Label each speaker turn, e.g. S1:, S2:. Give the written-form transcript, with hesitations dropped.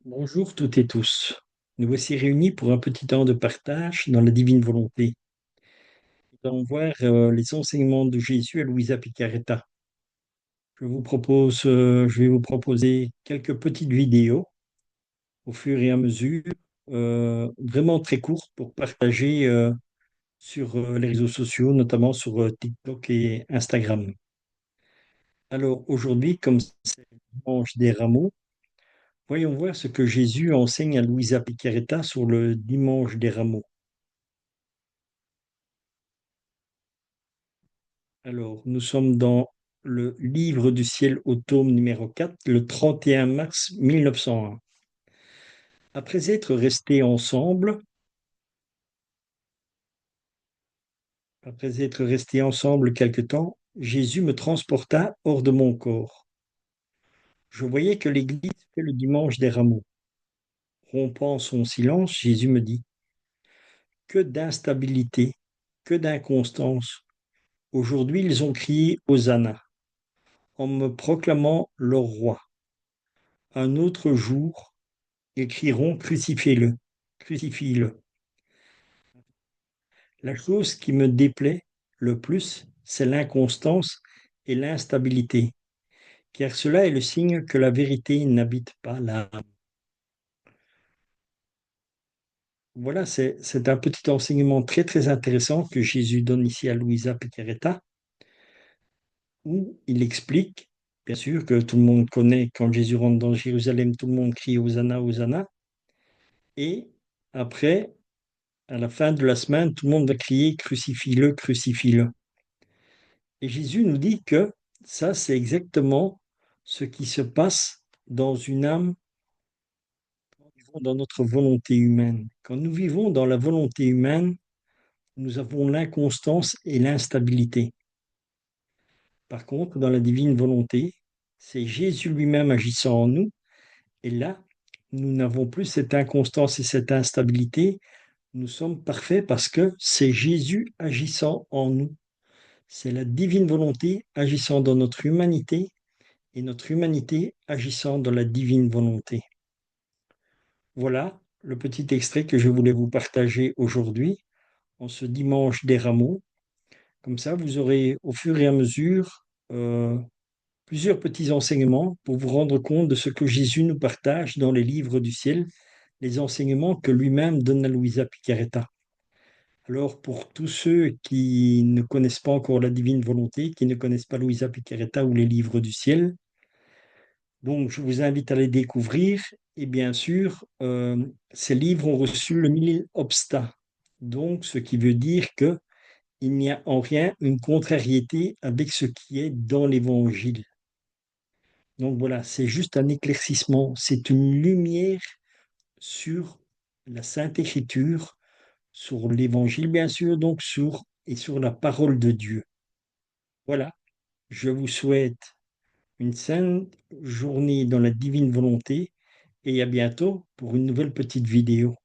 S1: Bonjour toutes et tous. Nous voici réunis pour un petit temps de partage dans la divine volonté. Nous allons voir les enseignements de Jésus à Luisa Picaretta. Je vais vous proposer quelques petites vidéos au fur et à mesure, vraiment très courtes pour partager sur les réseaux sociaux, notamment sur TikTok et Instagram. Alors aujourd'hui, comme c'est le dimanche des rameaux, voyons voir ce que Jésus enseigne à Luisa Picaretta sur le dimanche des rameaux. Alors, nous sommes dans le Livre du ciel au tome numéro 4, le 31 mars 1901. Après être restés ensemble, après être restés ensemble quelque temps, Jésus me transporta hors de mon corps. Je voyais que l'église fait le dimanche des rameaux. Rompant son silence, Jésus me dit: que d'instabilité, que d'inconstance. Aujourd'hui, ils ont crié Hosanna en me proclamant leur roi. Un autre jour, ils crieront crucifiez-le, crucifie-le. La chose qui me déplaît le plus, c'est l'inconstance et l'instabilité, car cela est le signe que la vérité n'habite pas l'âme. Voilà, c'est un petit enseignement très très intéressant que Jésus donne ici à Luisa Picaretta, où il explique, bien sûr, que tout le monde connaît, quand Jésus rentre dans Jérusalem, tout le monde crie Hosanna, Hosanna, et après, à la fin de la semaine, tout le monde va crier crucifie-le, crucifie-le. Et Jésus nous dit que ça, c'est exactement ce qui se passe dans une âme, dans notre volonté humaine. Quand nous vivons dans la volonté humaine, nous avons l'inconstance et l'instabilité. Par contre, dans la divine volonté, c'est Jésus lui-même agissant en nous. Et là, nous n'avons plus cette inconstance et cette instabilité. Nous sommes parfaits parce que c'est Jésus agissant en nous. C'est la divine volonté agissant dans notre humanité et notre humanité agissant dans la divine volonté. Voilà le petit extrait que je voulais vous partager aujourd'hui, en ce dimanche des rameaux. Comme ça, vous aurez au fur et à mesure plusieurs petits enseignements pour vous rendre compte de ce que Jésus nous partage dans les livres du ciel, les enseignements que lui-même donne à Luisa Picaretta. Alors, pour tous ceux qui ne connaissent pas encore la divine volonté, qui ne connaissent pas Luisa Picaretta ou les livres du ciel, donc, je vous invite à les découvrir. Et bien sûr, ces livres ont reçu le mille obsta. Donc, ce qui veut dire que il n'y a en rien une contrariété avec ce qui est dans l'Évangile. Donc voilà, c'est juste un éclaircissement, c'est une lumière sur la Sainte Écriture, sur l'Évangile bien sûr, donc sur la parole de Dieu. Voilà, je vous souhaite une sainte journée dans la divine volonté et à bientôt pour une nouvelle petite vidéo.